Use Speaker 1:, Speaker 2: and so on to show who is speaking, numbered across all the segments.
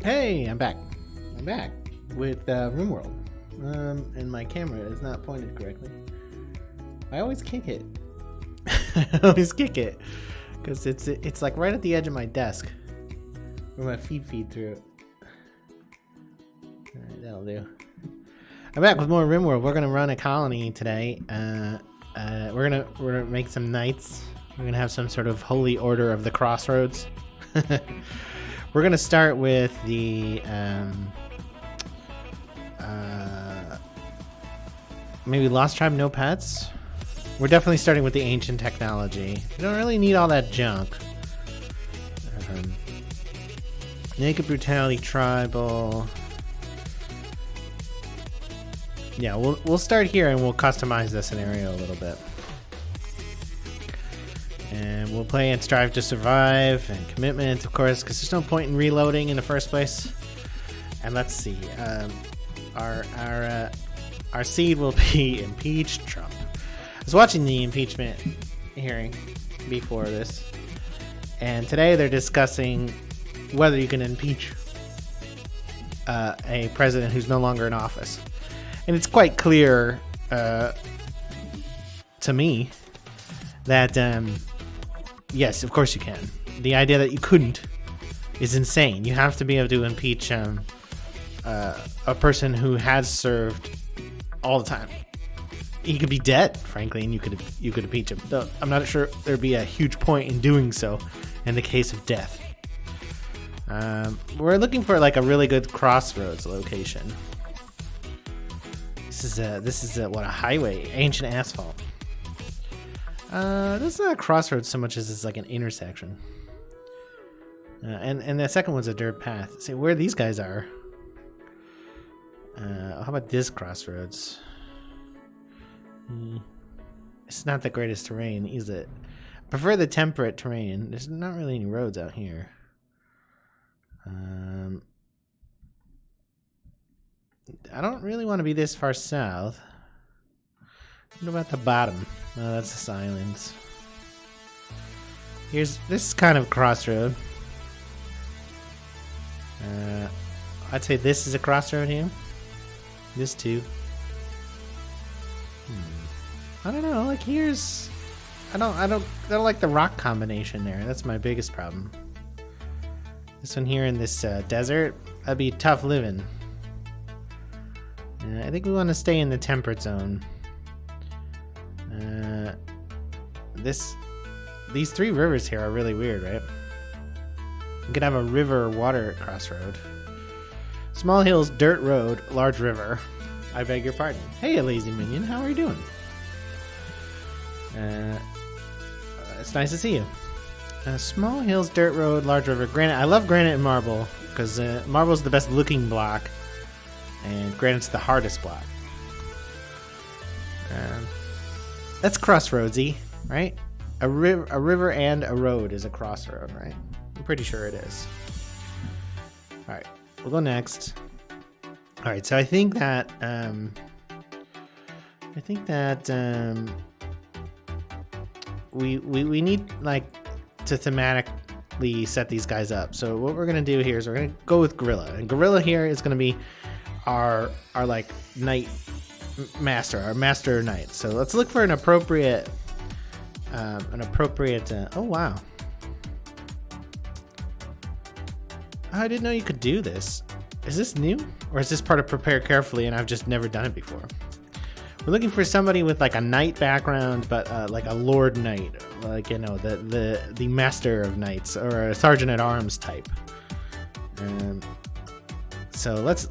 Speaker 1: Hey, I'm back. I'm back with Rimworld. And my camera is not pointed correctly. I always kick it. I always kick it because it's like right at the edge of my desk where my feed through it. All right, that'll do. I'm back with more Rimworld. We're gonna run a colony today. We're gonna make some knights. We're gonna have some sort of holy order of the Crossroads. We're gonna start with the maybe Lost Tribe, no pets. We're definitely starting with the ancient technology. We don't really need all that junk. Naked brutality, tribal. Yeah, we'll start here and we'll customize the scenario a little bit. And we'll play and strive to survive and commitment, of course, because there's no point in reloading in the first place. And let's see, our seed will be impeach Trump. I was watching the impeachment hearing before this, and today they're discussing whether you can impeach a president who's no longer in office. And it's quite clear to me that yes, of course you can. The idea that you couldn't is insane. You have to be able to impeach a person who has served all the time. He could be dead, frankly, and you could impeach him. Though I'm not sure there'd be a huge point in doing so in the case of death. We're looking for like a really good crossroads location. This is what, a highway, ancient asphalt. This is not a crossroads so much as it's like an intersection. And the second one's a dirt path. See where these guys are. How about this crossroads? It's not the greatest terrain, is it? I prefer the temperate terrain. There's not really any roads out here. I don't really want to be this far south. What about the bottom? Oh, that's the islands. This is kind of crossroad. I'd say this is a crossroad here. This too. I don't know. Like here's, I don't like the rock combination there. That's my biggest problem. This one here in this desert, that'd be tough living. I think we want to stay in the temperate zone. These three rivers here are really weird, right? You could have a river water crossroad. Small hills, dirt road, large river. I beg your pardon. Hey, lazy minion, how are you doing? It's nice to see you. Small hills, dirt road, large river, granite. I love granite and marble because marble's the best looking block, and granite's the hardest block. That's crossroadsy, right? A river and a road is a crossroad, right? I'm pretty sure it is. All right, we'll go next. All right, so I think that we need like to thematically set these guys up. So what we're gonna do here is we're gonna go with gorilla, and gorilla here is gonna be our like knight master, our master knight. So let's look for an appropriate oh wow, I didn't know you could do this. Is this new, or is this part of prepare carefully and I've just never done it before? We're looking for somebody with like a knight background, but like a lord knight, like, you know, the master of knights, or a sergeant at arms type. So let's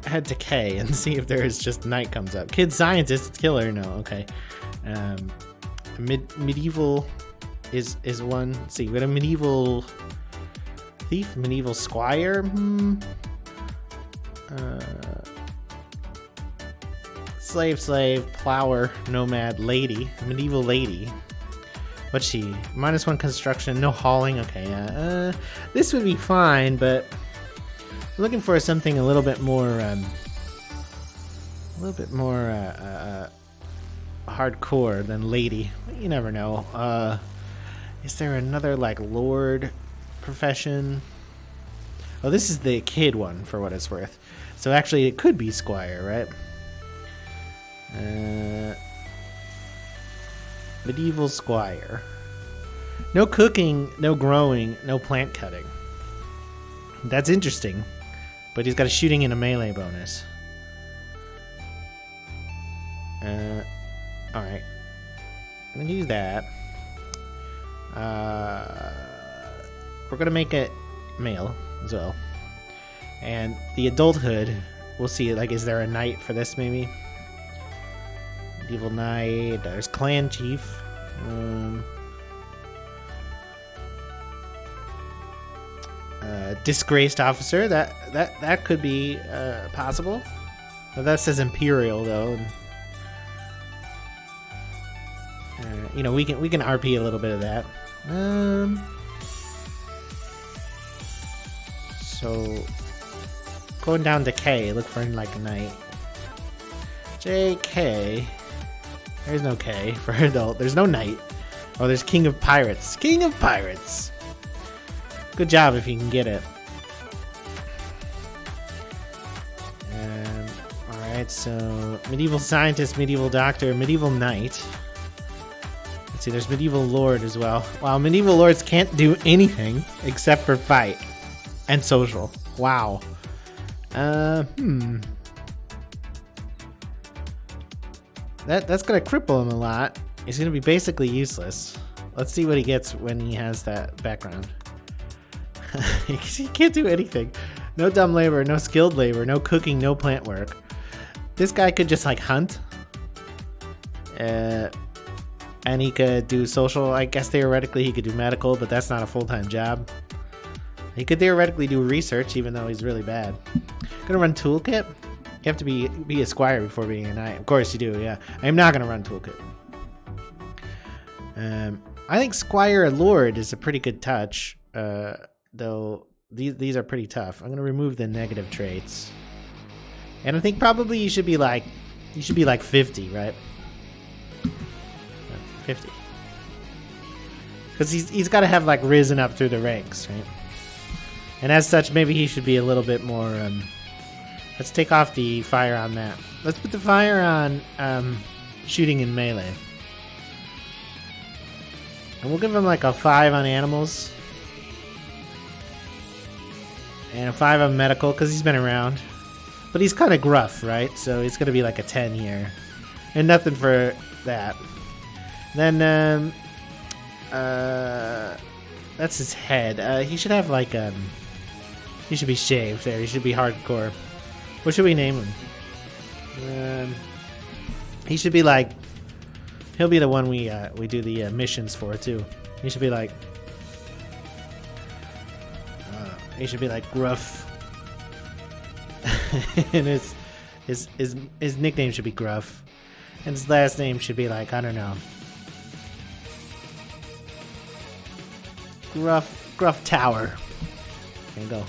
Speaker 1: head to K and see if there is just knight comes up. Kid scientist, killer, no, okay. Medieval is one. Let's see, we got a medieval thief, medieval squire. Slave, plower, nomad, lady, medieval lady. What's she? -1 construction, no hauling. Okay, this would be fine, but I'm looking for something a little bit more hardcore than lady. You never know. Is there another like lord profession? Oh, this is the kid one for what it's worth. So actually it could be squire, right? Medieval squire. No cooking, no growing, no plant cutting. That's interesting. But he's got a shooting and a melee bonus. Alright. I'm gonna do that. We're gonna make it male as well. And the adulthood, we'll see, like, is there a knight for this maybe? Medieval knight, there's clan chief. Disgraced officer, that could be possible. But that says imperial though. You know, we can RP a little bit of that. So going down to K, look for like a knight. JK. There's no K for adult. There's no knight. Oh, there's King of Pirates. King of Pirates. Good job if you can get it. Alright, so medieval scientist, medieval doctor, medieval knight. Let's see, there's medieval lord as well. Wow, medieval lords can't do anything except for fight and social. Wow. That's gonna cripple him a lot. He's gonna be basically useless. Let's see what he gets when he has that background. He can't do anything. No dumb labor, no skilled labor, no cooking, no plant work. This guy could just like hunt. And he could do social. I guess theoretically he could do medical, but that's not a full-time job. He could theoretically do research, even though he's really bad. Gonna run toolkit? You have to be a squire before being a knight. Of course you do, yeah. I am not gonna run toolkit. I think squire lord is a pretty good touch. Though these are pretty tough. I'm gonna remove the negative traits. And I think probably you should be like 50, right? 50. Because he's got to have like risen up through the ranks, right? And as such, maybe he should be a little bit more. Let's take off the fire on that. Let's put the fire on shooting and melee. And we'll give him like a 5 on animals. And a 5 on medical, because he's been around. But he's kind of gruff, right? So he's going to be like a 10 here. And nothing for that. Then, that's his head. He should have like, he should be shaved there. He should be hardcore. What should we name him? He should be like, he'll be the one we do the missions for too. He should be like, Gruff. And his nickname should be Gruff. And his last name should be like, I don't know. Gruff Tower. There you go.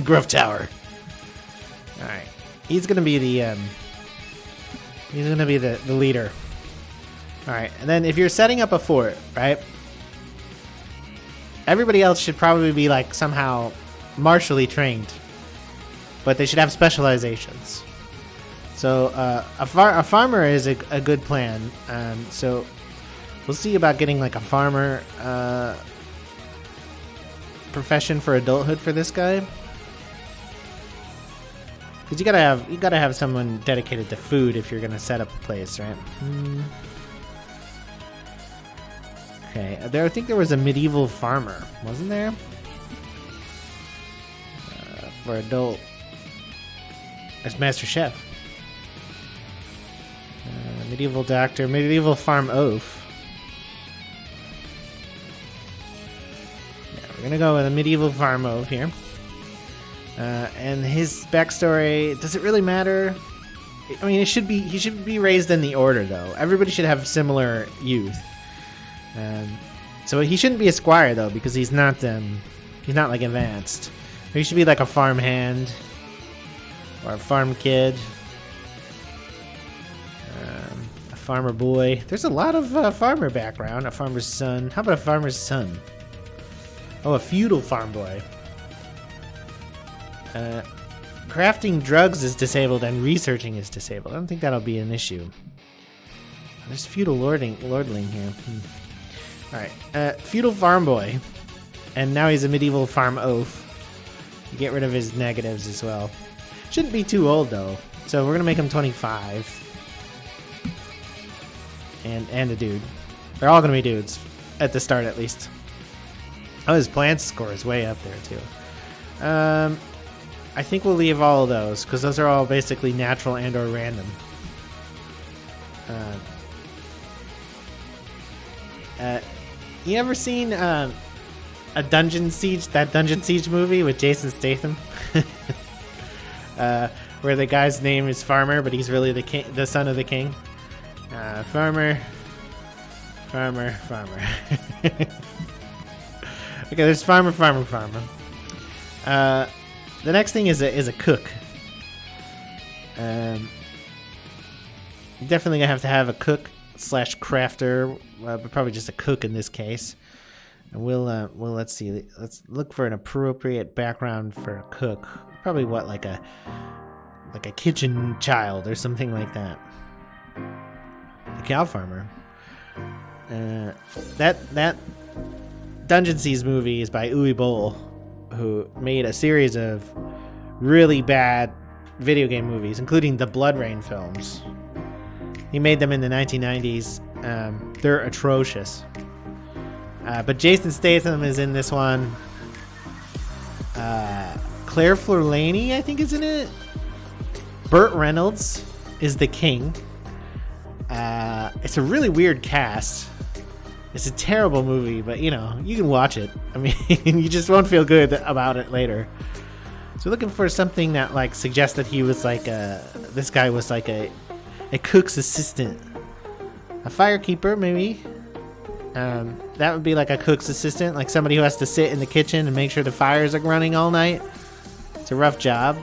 Speaker 1: Gruff Tower. Alright. He's gonna be the leader. Alright, and then if you're setting up a fort, right? Everybody else should probably be like somehow martially trained. But they should have specializations. So a farmer is a good plan. So we'll see about getting like a farmer profession for adulthood for this guy. Because you gotta have someone dedicated to food if you're gonna set up a place, right? Okay, I think there was a medieval farmer, wasn't there? For adult. That's Master Chef. Medieval doctor, medieval farm oaf. Yeah, we're gonna go with a medieval farm oaf here. And his backstory, does it really matter? I mean, he should be raised in the order though. Everybody should have similar youth. So he shouldn't be a squire though, because he's not like advanced. He should be like a farm hand or a farm kid, a farmer boy. There's a lot of farmer background. A farmer's son. How about a farmer's son? Oh, a feudal farm boy. Crafting drugs is disabled and researching is disabled. I don't think that'll be an issue. There's feudal lordling here. Alright, feudal farm boy. And now he's a medieval farm oaf. You get rid of his negatives as well. Shouldn't be too old though. So we're gonna make him 25. And a dude. They're all gonna be dudes. At the start at least. Oh, his plant score is way up there too. I think we'll leave all of those because those are all basically natural and or random. You ever seen a Dungeon Siege? That Dungeon Siege movie with Jason Statham, where the guy's name is Farmer, but he's really the king, the son of the king. Farmer. Okay, there's farmer. The next thing is a cook. Definitely gonna have to have a cook / crafter, but probably just a cook in this case. And we'll let's see. Let's look for an appropriate background for a cook. Probably what like a kitchen child or something like that. A cow farmer. That Dungeon Siege movie is by Uwe Boll, who made a series of really bad video game movies, including the Blood Rain films. He made them in the 1990s. They're atrocious. But Jason Statham is in this one. Claire Florlani, I think, is in it. Burt Reynolds is the king. It's a really weird cast. It's a terrible movie, but you know, you can watch it. I mean, you just won't feel good about it later. So looking for something that like suggests that he was like this guy was like a cook's assistant. A firekeeper, maybe. That would be like a cook's assistant, like somebody who has to sit in the kitchen and make sure the fires are running all night. It's a rough job.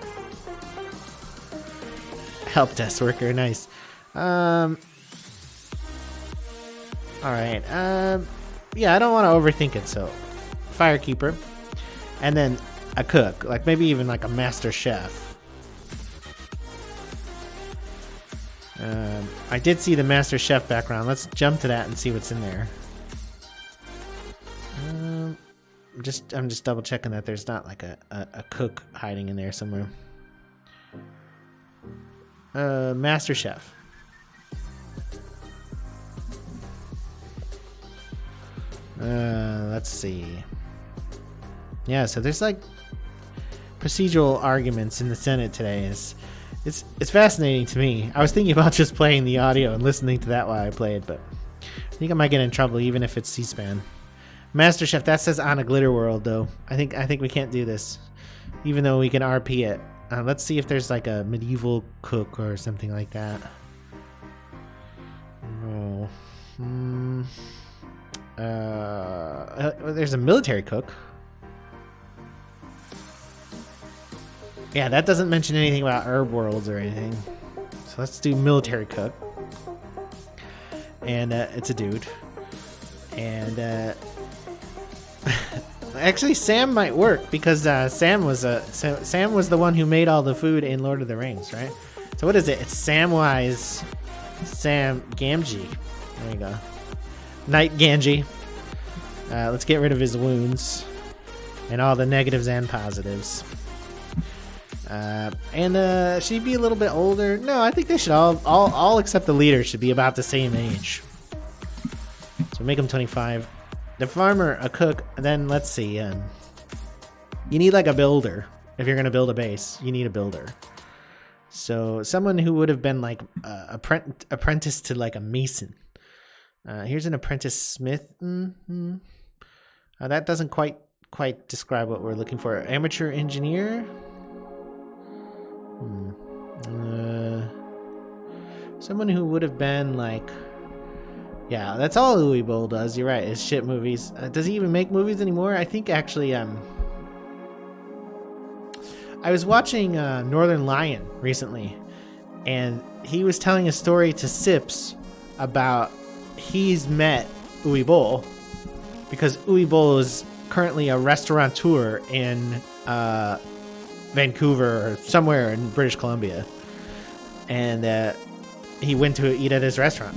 Speaker 1: Help desk worker, nice. Alright, yeah, I don't want to overthink it, so firekeeper. And then a cook, like maybe even like a master chef. I did see the master chef background. Let's jump to that and see what's in there. I'm just double checking that there's not like a cook hiding in there somewhere. Master chef. Let's see. Yeah, so there's like procedural arguments in the Senate today. It's fascinating to me. I was thinking about just playing the audio and listening to that while I played, but I think I might get in trouble even if it's C-SPAN. Master Chef, that says on a glitter world though. I think we can't do this, even though we can RP it. Let's see if there's like a medieval cook or something like that. No. There's a military cook. Yeah, that doesn't mention anything about herb worlds or anything. So let's do military cook. And it's a dude. And actually Sam might work because Sam was the one who made all the food in Lord of the Rings, right? So what is it? It's Samwise Sam Gamgee. There you go. Knight Ganji. Let's get rid of his wounds and all the negatives and positives. And she'd be a little bit older. No, I think they should all except the leader should be about the same age. So make them 25. The farmer, a cook, and then let's see. You need like a builder. If you're gonna build a base, you need a builder. So someone who would have been like apprentice to like a mason. Here's an apprentice smith. That doesn't quite describe what we're looking for. Amateur engineer. Someone who would have been like, yeah, that's all Uwe Boll does. You're right. It's shit movies. Does he even make movies anymore? I think actually, I was watching Northern Lion recently, and he was telling a story to Sips about he's met Uwe Boll because Uwe Boll is currently a restaurateur in Vancouver or somewhere in British Columbia, and he went to eat at his restaurant,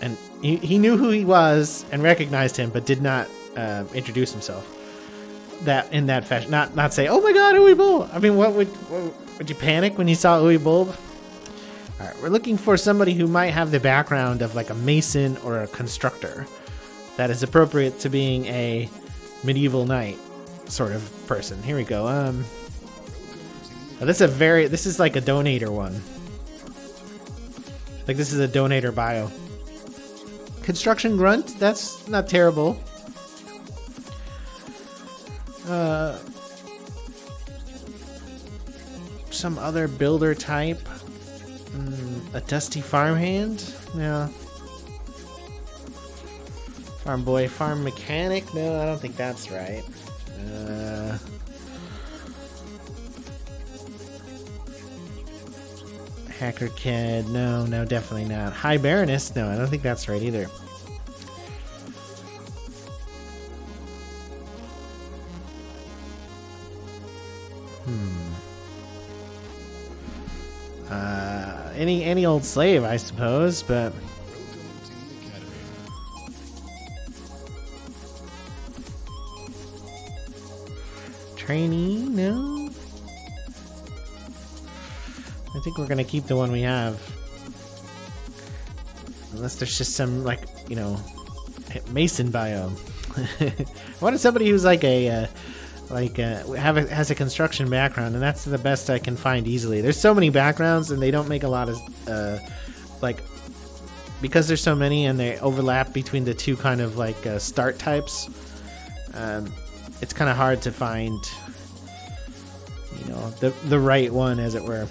Speaker 1: and he knew who he was and recognized him, but did not introduce himself. That in that fashion, not say, "Oh my God, Uwe Boll." I mean, what would you panic when you saw Uwe Boll? All right, we're looking for somebody who might have the background of like a mason or a constructor that is appropriate to being a medieval knight sort of person. Here we go. This is like a donator one. Like this is a donator bio. Construction grunt, that's not terrible. Some other builder type. A dusty farmhand? Yeah. Farm boy, farm mechanic? No, I don't think that's right. Hacker kid? No, definitely not. High Baroness? No, I don't think that's right either. Any old slave, I suppose, but trainee, no. I think we're gonna keep the one we have, unless there's just some like Mason bio. I wanted somebody who's like has a construction background, and that's the best I can find easily. There's so many backgrounds, and they don't make a lot of because there's so many and they overlap between the two kind of start types. It's kind of hard to find the right one, as it were.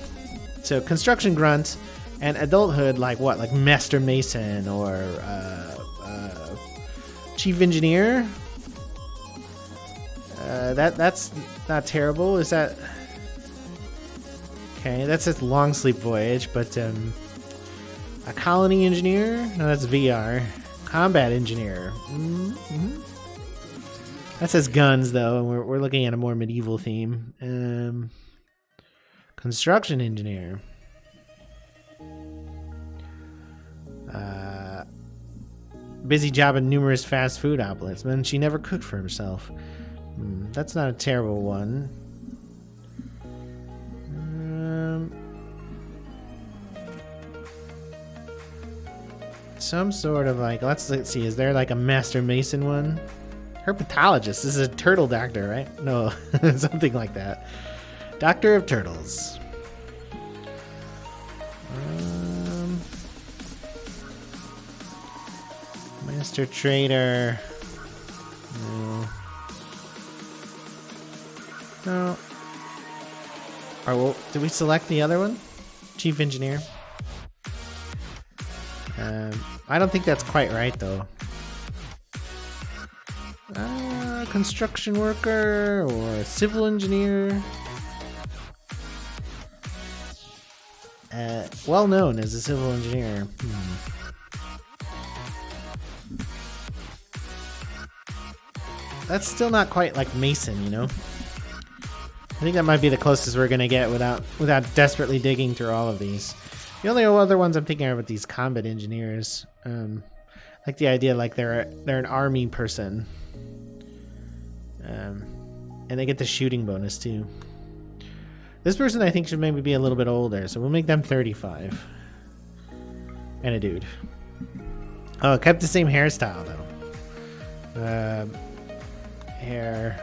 Speaker 1: So construction grunt and adulthood, like master mason or chief engineer. That's not terrible. Is that okay? That's a long sleep voyage, but a colony engineer? No, that's VR. Combat engineer. Mm-hmm. That says guns, though, and we're looking at a more medieval theme. Construction engineer. Busy job in numerous fast food outlets, but she never cooked for herself. That's not a terrible one. Some sort of let's see, is there like a master mason one? Herpetologist. This is a turtle doctor, right? No, something like that. Doctor of turtles. Master trader. No. No. Alright, well, did we select the other one? Chief engineer. I don't think that's quite right, though. Construction worker or civil engineer. Well known as a civil engineer. That's still not quite like Mason, I think that might be the closest we're gonna get without desperately digging through all of these. The only other ones I'm thinking are with these combat engineers. Like the idea they're an army person. And they get the shooting bonus too. This person I think should maybe be a little bit older, so we'll make them 35. And a dude. Oh, it kept the same hairstyle though. Hair.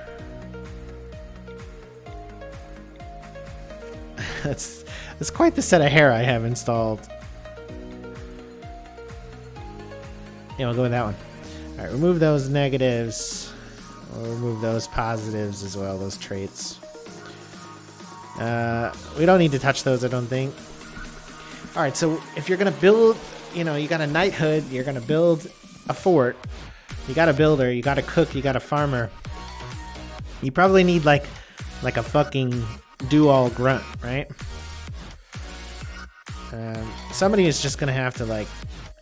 Speaker 1: That's quite the set of hair I have installed. Yeah, we'll go with that one. Alright, remove those negatives. We'll remove those positives as well, those traits. We don't need to touch those, I don't think. Alright, so if you're gonna build, you got a knighthood, you're gonna build a fort, you got a builder, you got a cook, you got a farmer. You probably need like a fucking do-all grunt, right? Somebody is just gonna have to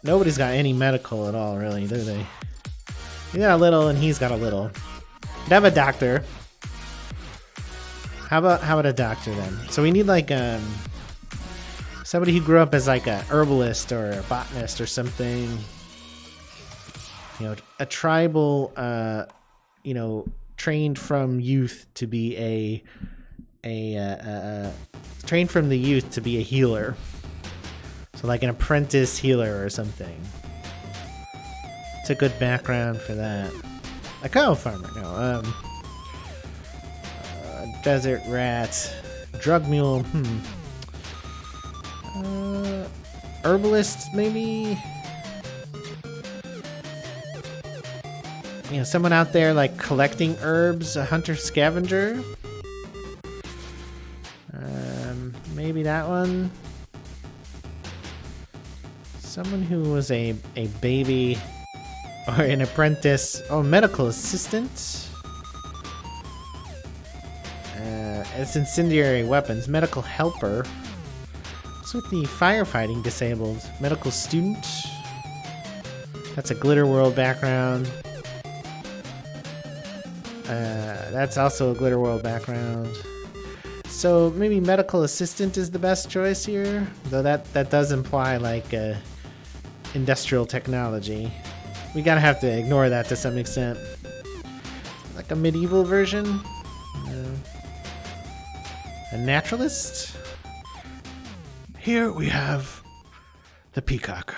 Speaker 1: nobody's got any medical at all, really, do they? You got a little and he's got a little. You'd have a doctor. How about a doctor then? So we need like somebody who grew up as like a herbalist or a botanist or something. You know, a tribal, you know, trained from youth to be trained from the youth to be a healer. So like an apprentice healer or something. It's a good background for that. A cow farmer, no. Desert rat, drug mule. Herbalist, maybe. You know, someone out there like collecting herbs, a hunter scavenger. Maybe that one. Someone who was a baby or an apprentice. Oh, medical assistant. It's incendiary weapons. Medical helper. What's with the firefighting disabled? Medical student. That's a Glitter World background. That's also a Glitter World background. So maybe medical assistant is the best choice here, though that does imply like industrial technology. We gotta have to ignore that to some extent. Like a medieval version. A naturalist. Here we have the peacock.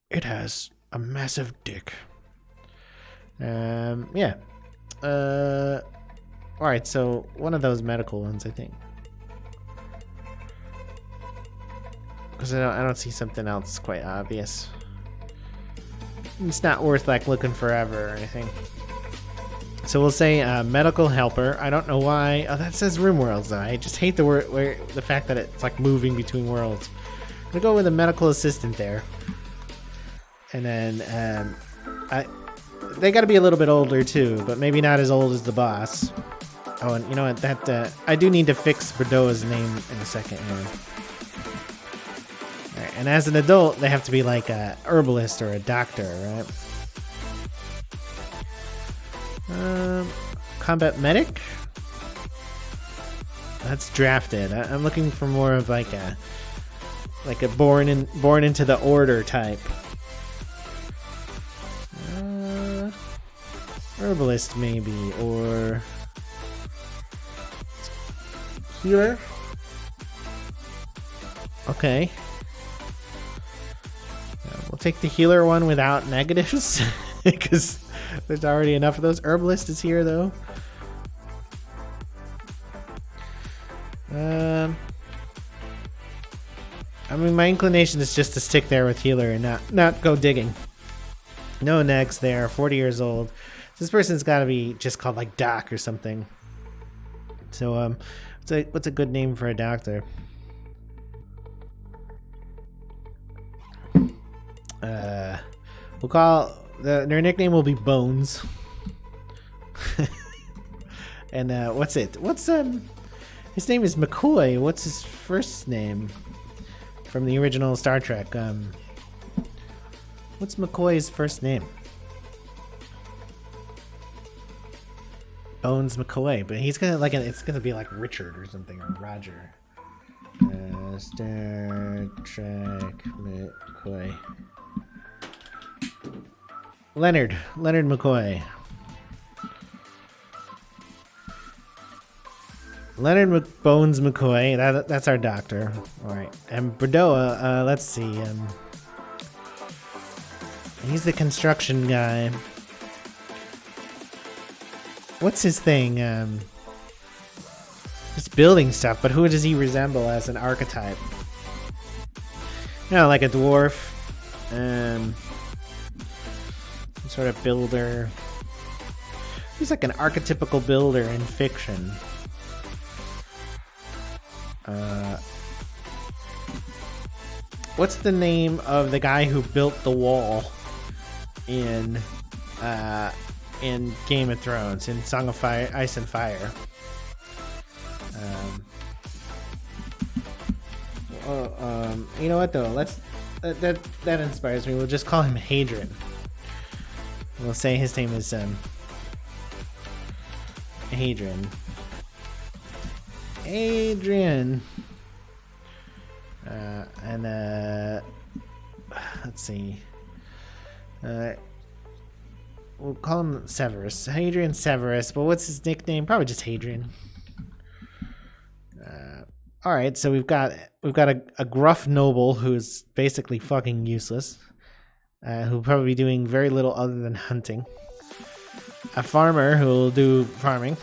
Speaker 1: It has a massive dick. Yeah. Alright, so one of those medical ones, I think. Because I don't see something else quite obvious. It's not worth like looking forever or anything. So we'll say medical helper. I don't know why. Oh, that says Rimworlds though. I just hate the fact that it's like moving between worlds. I'm gonna go with a medical assistant there. And then they got to be a little bit older too, but maybe not as old as the boss. Oh, and you know what? That I do need to fix Bordeaux's name in a second here. All right, and as an adult, they have to be like a herbalist or a doctor, right? Combat medic. That's drafted. I'm looking for more of like a born into the order type. Herbalist maybe, or healer. Okay. We'll take the healer one without negatives because there's already enough of those. Herbalist is here though. I mean, my inclination is just to stick there with healer and not go digging. No negs there. 40 years old. This person's got to be just called like Doc or something. So what's a good name for a doctor? We'll call their nickname will be Bones. And what's his name is McCoy. What's his first name from the original Star Trek? What's McCoy's first name? Bones McCoy, but he's gonna it's gonna be like Richard or something, or Roger. Star Trek McCoy. Leonard McCoy. Bones McCoy. That's our doctor. All right, and Bordeaux. Let's see. He's the construction guy. What's his thing? Just building stuff, but who does he resemble as an archetype? No, like a dwarf. Some sort of builder. He's like an archetypical builder in fiction. What's the name of the guy who built the wall in Game of Thrones, in Song of Fire, Ice and Fire? You know what though? Let's that inspires me. We'll just call him Hadrian. We'll say his name is Hadrian. Adrian. And let's see. We'll call him Severus. Hadrian Severus, but what's his nickname? Probably just Hadrian. All right, so we've got a gruff noble who's basically fucking useless, who'll probably be doing very little other than hunting. A farmer who will do farming.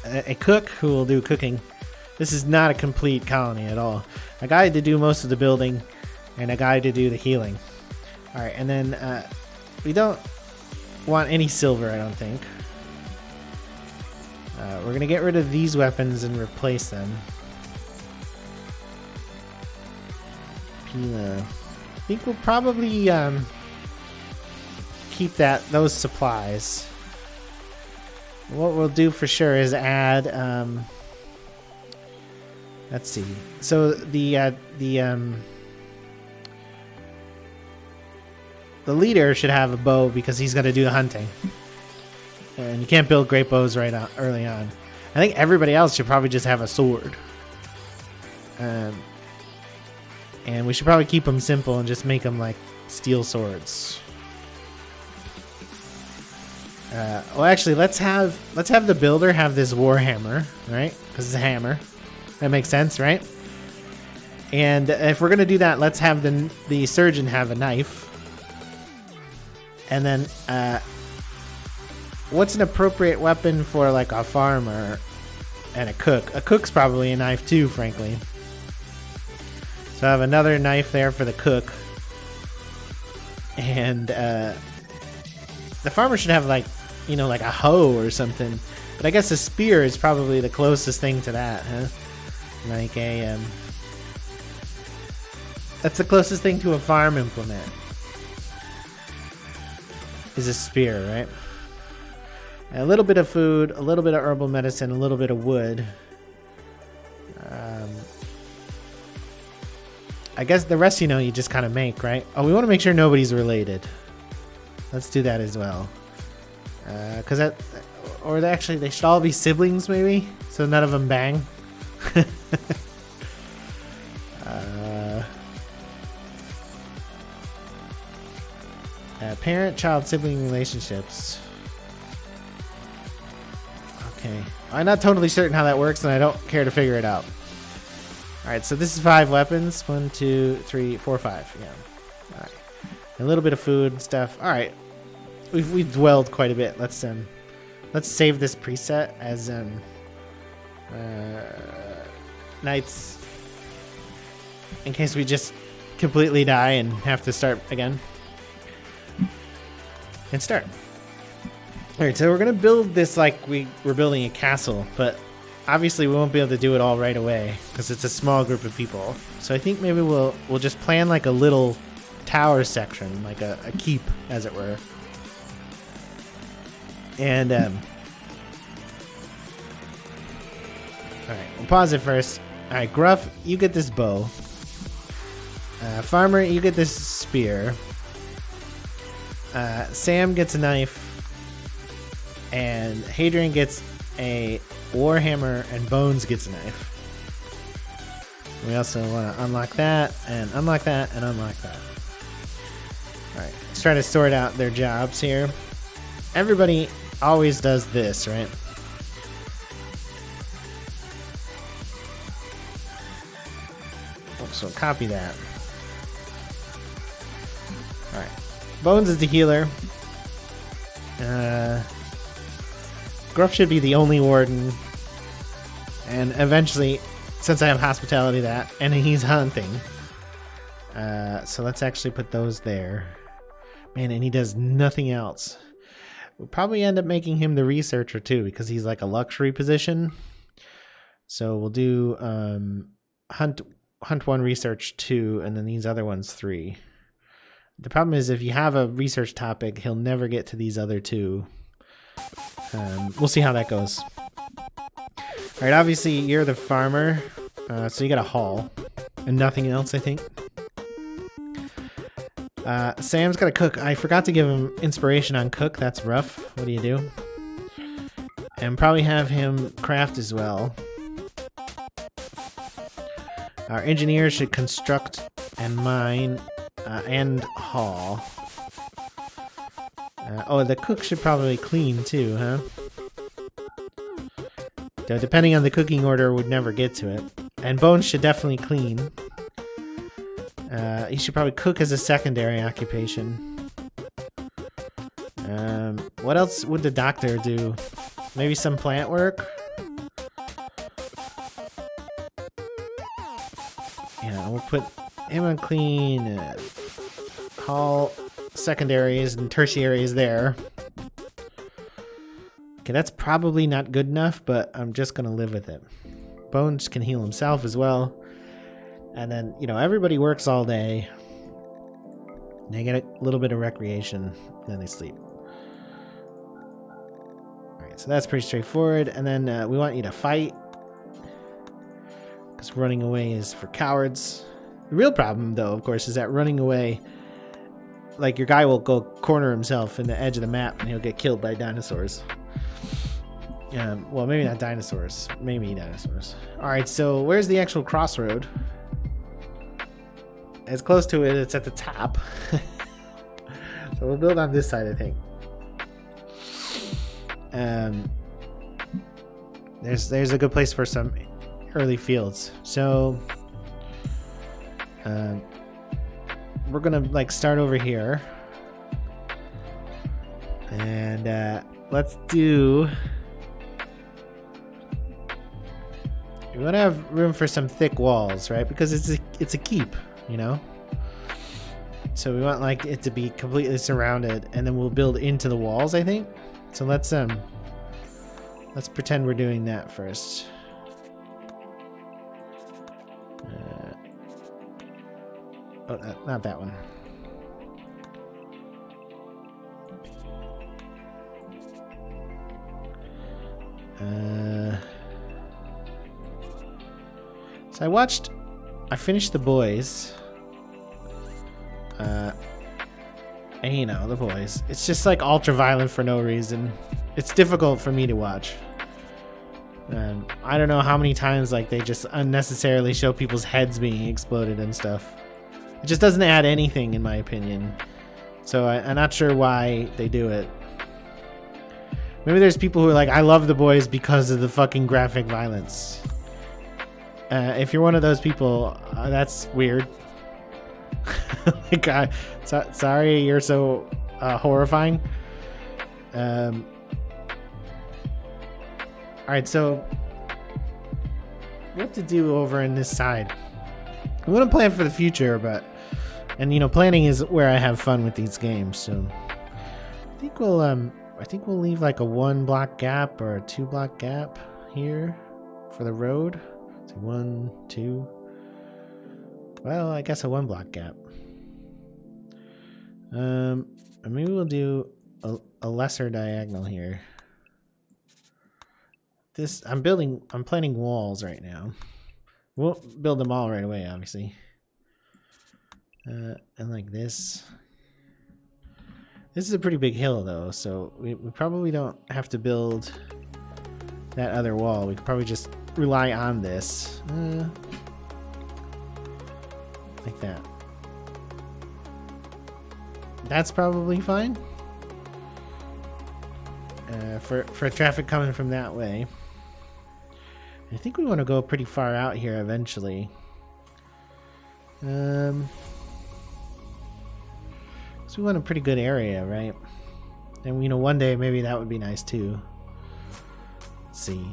Speaker 1: A cook who will do cooking. This is not a complete colony at all. A guy to do most of the building, and a guy to do the healing. All right, and then we don't want any silver, I don't think. We're gonna get rid of these weapons and replace them. Pila. I think we'll probably keep those supplies. What we'll do for sure is add. Let's see. So the leader should have a bow because he's gonna do the hunting. And you can't build great bows early on. I think everybody else should probably just have a sword. And we should probably keep them simple and just make them like steel swords. Well, actually, let's have the builder have this warhammer, right? Because it's a hammer. That makes sense, right? And if we're gonna do that, let's have the surgeon have a knife. And then, what's an appropriate weapon for like a farmer and a cook? A cook's probably a knife too, frankly. So I have another knife there for the cook. And the farmer should have like, you know, like a hoe or something. But I guess a spear is probably the closest thing to that, huh? Like a, that's the closest thing to a farm implement. Is a spear, right? A little bit of food, a little bit of herbal medicine, a little bit of wood. I guess the rest, you know, you just kind of make, right? Oh, we want to make sure nobody's related. Let's do that as well. Because that, or actually, they should all be siblings, maybe, so none of them bang. Parent-child sibling relationships. Okay. I'm not totally certain how that works, and I don't care to figure it out. Alright, so this is 5 weapons. 1, 2, 3, 4, 5. Yeah. Alright. A little bit of food and stuff. Alright. We've dwelled quite a bit. Let's save this preset as knights, in case we just completely die and have to start again. And start. Alright, so we're gonna build this like we're building a castle, but obviously we won't be able to do it all right away because it's a small group of people. So I think maybe we'll just plan like a little tower section, like a keep, as it were. And alright, we'll pause it first. Alright, Gruff, you get this bow. Farmer, you get this spear. Sam gets a knife. And Hadrian gets a warhammer, and Bones gets a knife. We also want to unlock that, and unlock that, and unlock that. Alright, let's try to sort out their jobs here. Everybody always does this, right? Oh, so copy that. Alright. Bones is the healer. Gruff should be the only warden. And eventually, since I have hospitality that, and he's hunting. So let's actually put those there. Man, and he does nothing else. We'll probably end up making him the researcher too, because he's like a luxury position. So we'll do hunt 1, research 2, and then these other ones 3. The problem is if you have a research topic, he'll never get to these other 2. We'll see how that goes. Alright, obviously you're the farmer, so you got a haul. And nothing else, I think. Sam's got to cook. I forgot to give him inspiration on cook. That's rough. What do you do? And probably have him craft as well. Our engineers should construct and mine and haul. Oh, the cook should probably clean too, huh? Though depending on the cooking order, would never get to it. And Bones should definitely clean. He should probably cook as a secondary occupation. What else would the doctor do? Maybe some plant work? Yeah, we'll put him on clean. Haul secondaries and tertiaries there. Okay, that's probably not good enough, but I'm just gonna live with it. Bones can heal himself as well. And then, you know, everybody works all day. They get a little bit of recreation, then they sleep. Alright, so that's pretty straightforward. And then we want you to fight. Because running away is for cowards. The real problem, though, of course, is that running away, like, your guy will go corner himself in the edge of the map and he'll get killed by dinosaurs. Well, maybe not dinosaurs. Maybe dinosaurs. Alright, so where's the actual crossroad? As close to it, it's at the top. So we'll build on this side, I think. There's a good place for some early fields. So we're gonna like start over here. And let's do... We want to have room for some thick walls, right? Because it's a keep, you know? So we want like it to be completely surrounded, and then we'll build into the walls, I think. So let's pretend we're doing that first. Oh, not that one. So I finished The Boys. And you know, The Boys. It's just like ultra violent for no reason. It's difficult for me to watch. I don't know how many times like they just unnecessarily show people's heads being exploded and stuff. It just doesn't add anything in my opinion. So I'm not sure why they do it. Maybe there's people who are like, I love The Boys because of the fucking graphic violence. If you're one of those people, that's weird. Like, sorry you're so horrifying. Alright, so what to do over in this side? We want to plan for the future, and you know, planning is where I have fun with these games. So I think we'll leave like a 1 block gap or a 2 block gap here for the road. So 1, 2. Well, I guess a 1 block gap. And maybe we'll do a lesser diagonal here. I'm planning walls right now. We won't build them all right away, obviously. And like this. This is a pretty big hill though, so we probably don't have to build that other wall. We could probably just rely on this. Like that. That's probably fine. For traffic coming from that way. I think we want to go pretty far out here eventually. So we want a pretty good area, right? And you know, one day maybe that would be nice too. Let's see.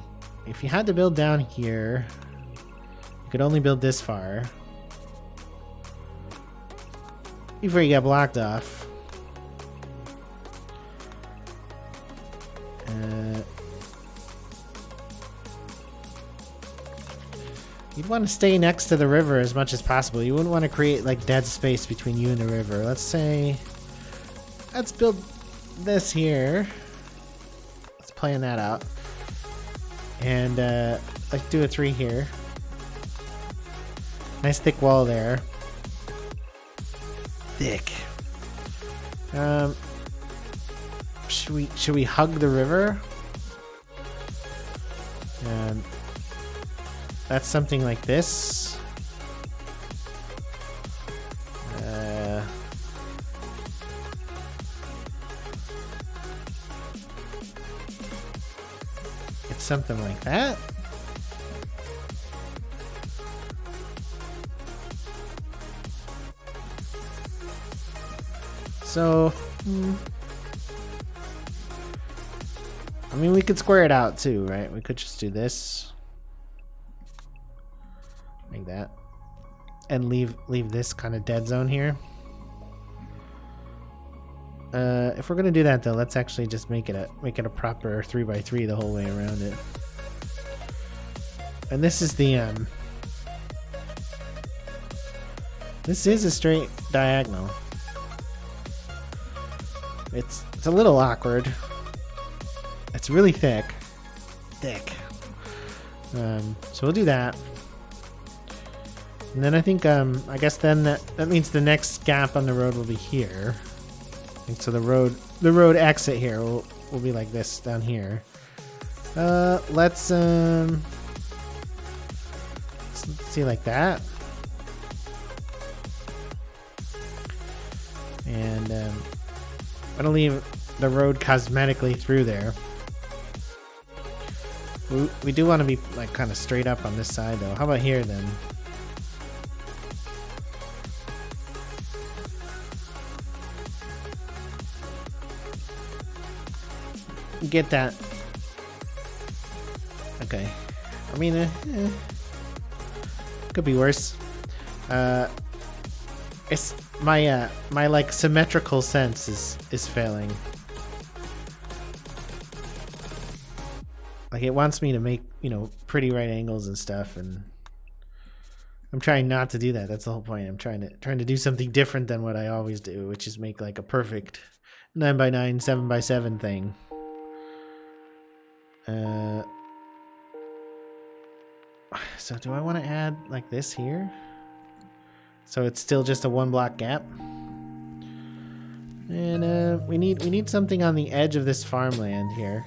Speaker 1: If you had to build down here, you could only build this far before you get blocked off. You'd want to stay next to the river as much as possible. You wouldn't want to create like dead space between you and the river. Let's build this here. Let's plan that out. And let's do a 3 here. Nice thick wall there. Thick. Should we hug the river? That's something like this. something like that. So, I mean, we could square it out too, right? We could just do this. Like that. And leave this kind of dead zone here. If we're gonna do that though, let's actually just make it a proper 3x3 the whole way around it. And this is the this is a straight diagonal. It's a little awkward. It's really thick. So we'll do that. And then I think I guess then that means the next gap on the road will be here. And so the road exit here will be like this down here. Let's see like that. And I'm gonna leave the road cosmetically through there. We do want to be like kind of straight up on this side though. How about here then? Get that. Okay. I mean, could be worse. It's my like symmetrical sense is failing. Like it wants me to make, you know, pretty right angles and stuff, and I'm trying not to do that. That's the whole point. I'm trying to do something different than what I always do, which is make like a perfect 9x9, 7x7 thing. So do I want to add like this here? So it's still just a 1 block gap. And we need something on the edge of this farmland here.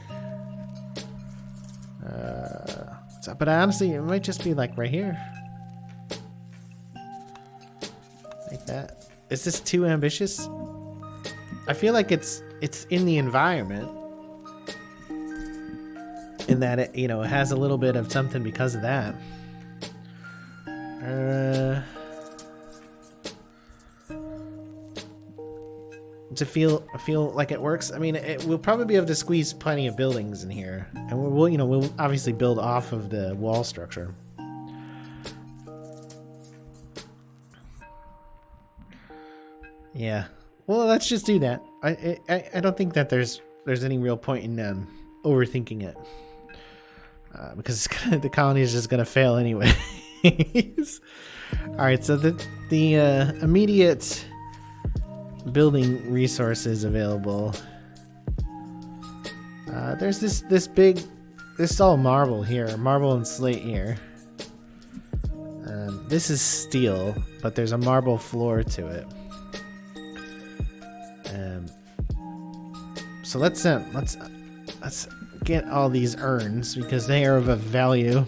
Speaker 1: But honestly, it might just be like right here. Like that. Is this too ambitious? I feel like it's in the environment. In that it, you know, it has a little bit of something because of that. To feel like it works. I mean, we'll probably be able to squeeze plenty of buildings in here, and we'll obviously build off of the wall structure. Yeah. Well, let's just do that. I don't think that there's any real point in overthinking it. Because the colony is just gonna fail anyway. All right, so the immediate building resources available. There's this is all marble here, marble and slate here. This is steel, but there's a marble floor to it. So let's get all these urns because they are of a value.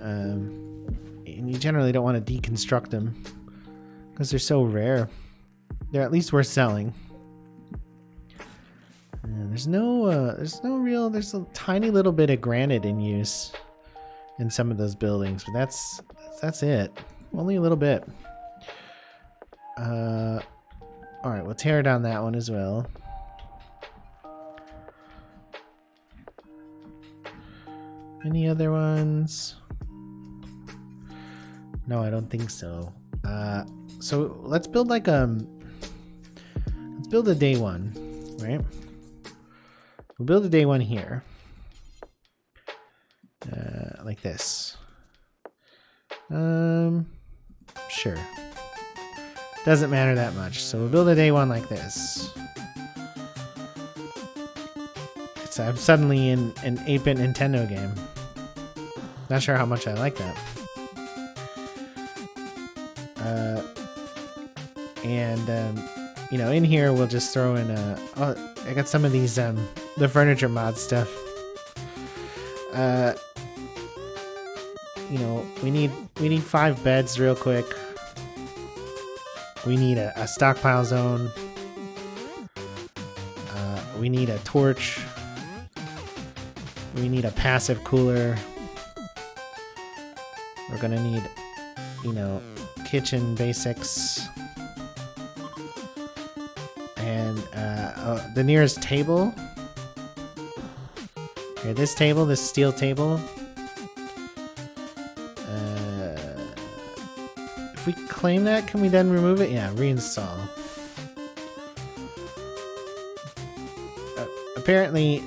Speaker 1: And you generally don't want to deconstruct them because they're so rare. They're at least worth selling. There's a tiny little bit of granite in use in some of those buildings, but that's it. Only a little bit. All right, we'll tear down that one as well. Any other ones? No, I don't think so. So let's build like let's build a day one, right? We'll build a day one here. Like this. Sure. Doesn't matter that much. So we'll build a day one like this. I'm suddenly in an 8-bit Nintendo game. Not sure how much I like that. You know, in here we'll just throw in oh, I got some of these the furniture mod stuff. You know, we need 5 beds real quick. We need a stockpile zone. We need a torch. We need a passive cooler. We're gonna need, you know, kitchen basics. And the nearest table. Here, this table, this steel table. If we claim that, can we then remove it? Yeah, reinstall. Apparently,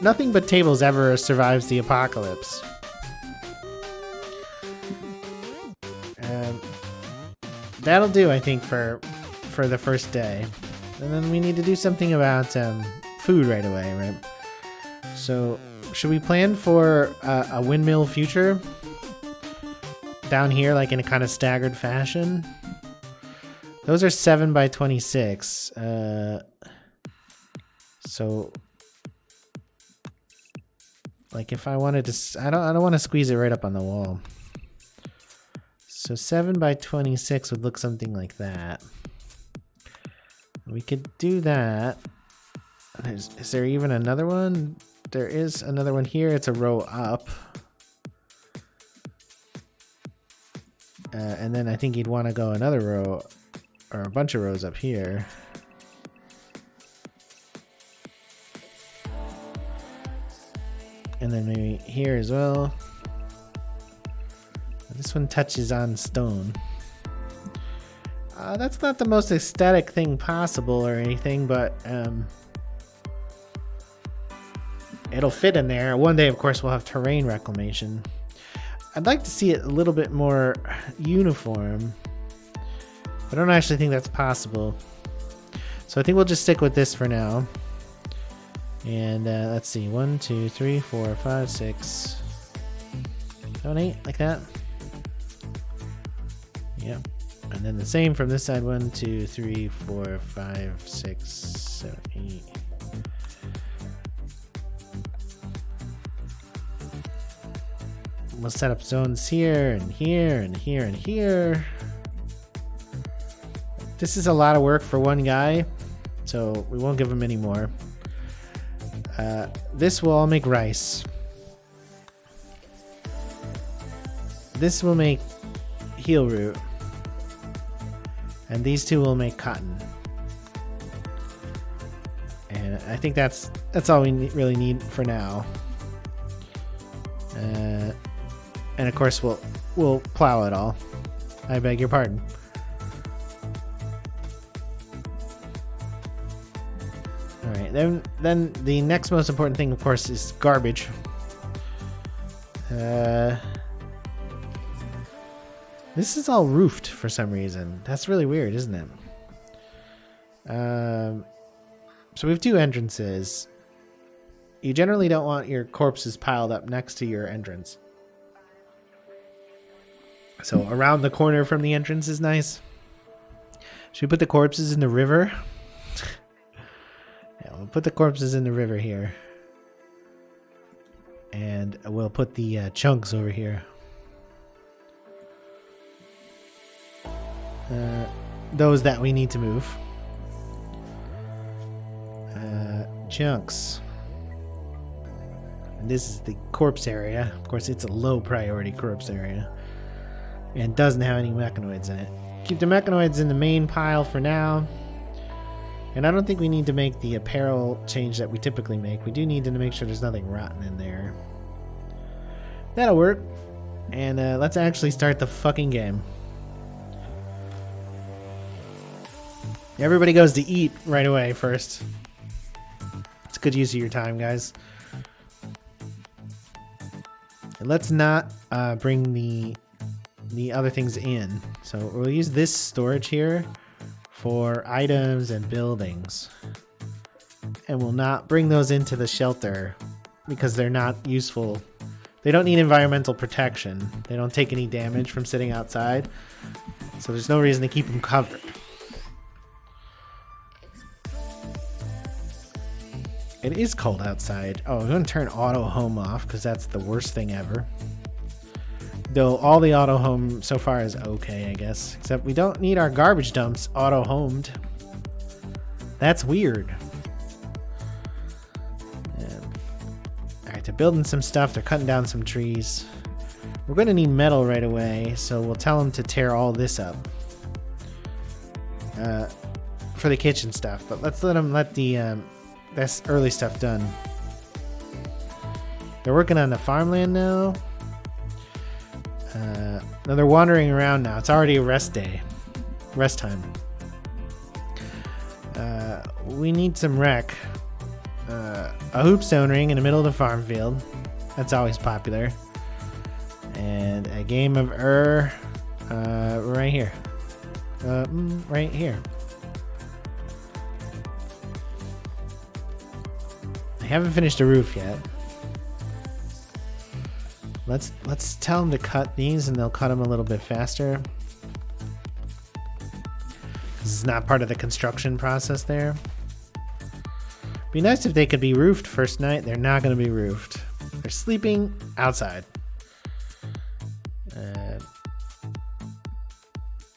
Speaker 1: nothing but tables ever survives the apocalypse. That'll do, I think, for the first day. And then we need to do something about food right away, right? So, should we plan for a windmill future? Down here, like in a kind of staggered fashion? Those are 7 by 26. So, like if I wanted to, I don't want to squeeze it right up on the wall. So 7 by 26 would look something like that. We could do that. Is there even another one? There is another one here. It's a row up. And then I think you'd want to go another row or a bunch of rows up here. And then maybe here as well. This one touches on stone. That's not the most aesthetic thing possible or anything, but it'll fit in there. One day, of course, we'll have terrain reclamation. I'd like to see it a little bit more uniform. I don't actually think that's possible. So I think we'll just stick with this for now. And let's see, 1, 2, 3, 4, 5, 6, 7, 8, like that. Yep. And then the same from this side, 1, 2, 3, 4, 5, 6, 7, 8. We'll set up zones here and here and here and here. This is a lot of work for one guy, so we won't give him any more. This will all make rice. This will make heel root. And these two will make cotton. And I think that's all we really need for now. And of course we'll plow it all. I beg your pardon. All right, then the next most important thing, of course, is garbage. This is all roofed for some reason. That's really weird, isn't it? So we have two entrances. You generally don't want your corpses piled up next to your entrance. So around the corner from the entrance is nice. Should we put the corpses in the river? Yeah, we'll put the corpses in the river here. And we'll put the chunks over here. Those that we need to move. Chunks. And this is the corpse area. Of course, it's a low priority corpse area. And doesn't have any mechanoids in it. Keep the mechanoids in the main pile for now. And I don't think we need to make the apparel change that we typically make. We do need to make sure there's nothing rotten in there. That'll work. And let's actually start the fucking game. Everybody goes to eat right away first. It's a good use of your time, guys. And let's not bring the other things in. So we'll use this storage here for items and buildings. And we'll not bring those into the shelter because they're not useful. They don't need environmental protection. They don't take any damage from sitting outside. So there's no reason to keep them covered. It is cold outside. Oh, I'm going to turn auto home off because that's the worst thing ever. Though all the auto home so far is okay, I guess. Except we don't need our garbage dumps auto homed. That's weird. they're building some stuff. They're cutting down some trees. We're going to need metal right away, so we'll tell them to tear all this up for the kitchen stuff. But let's let them let the that's early stuff done. They're working on the farmland now. No, they're wandering around now. It's already a rest day, rest time. We need some rec. A hoopstone ring in the middle of the farm field. That's always popular. And a game of right here. Right here. I haven't finished the roof yet. Let's tell them to cut these, and they'll cut them a little bit faster. This is not part of the construction process there. Be nice if they could be roofed first night. They're not going to be roofed. They're sleeping outside.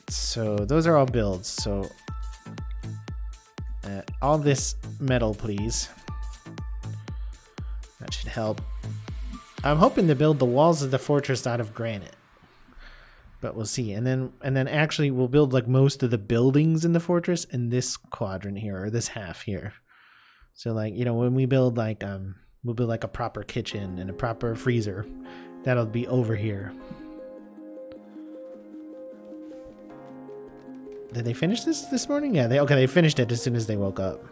Speaker 1: So those are all builds. So all this metal, please. That should help. I'm hoping to build the walls of the fortress out of granite, but we'll see. And then actually we'll build like most of the buildings in the fortress in this quadrant here, or this half here. So like, you know, when we build like we'll build like a proper kitchen and a proper freezer, that'll be over here. Did they finish this morning? Yeah, they finished it as soon as they woke up.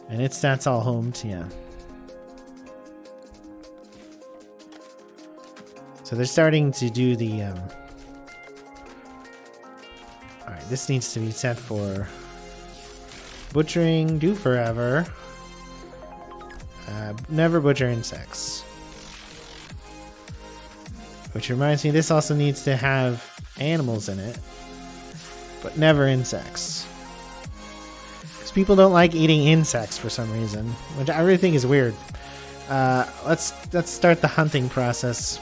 Speaker 1: And that's all homed, yeah. So they're starting to do the alright, this needs to be set for butchering, do forever. Never butcher insects. Which reminds me, this also needs to have animals in it, but never insects. Because people don't like eating insects for some reason, which I really think is weird. Let's start the hunting process.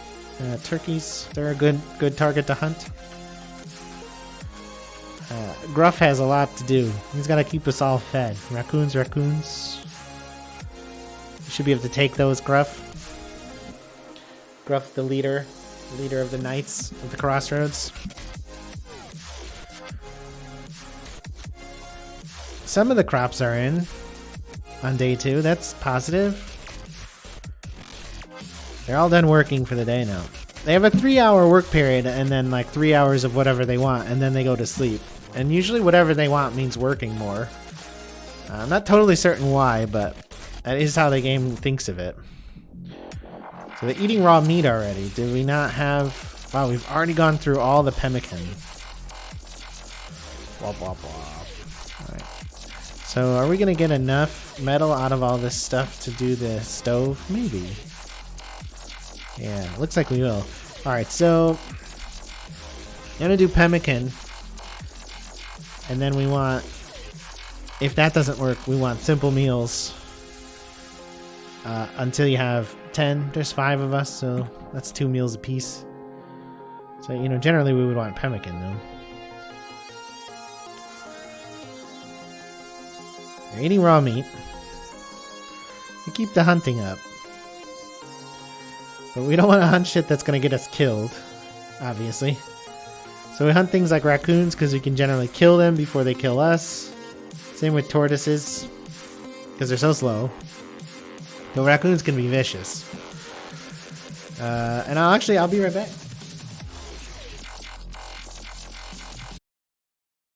Speaker 1: Turkeys, they're a good target to hunt. Gruff has a lot to do. He's got to keep us all fed. Raccoons. You should be able to take those, Gruff. Gruff, the leader of the Knights of the Crossroads. Some of the crops are in on day 2. That's positive. They're all done working for the day now. They have a 3-hour work period and then like 3 hours of whatever they want, and then they go to sleep. And usually whatever they want means working more. I'm not totally certain why, but that is how the game thinks of it. So they're eating raw meat already. Did we not have... Wow, we've already gone through all the pemmican. Blah, blah, blah. Alright. So are we going to get enough metal out of all this stuff to do the stove? Maybe. Yeah, looks like we will. Alright, so... I'm going to do pemmican. And then we want... If that doesn't work, we want simple meals. Until you have 10. There's 5 of us, so that's 2 meals apiece. So, you know, generally we would want pemmican, though. They're eating raw meat. We keep the hunting up. But we don't want to hunt shit that's going to get us killed, obviously. So we hunt things like raccoons because we can generally kill them before they kill us. Same with tortoises, because they're so slow. But raccoons can be vicious. And I'll be right back.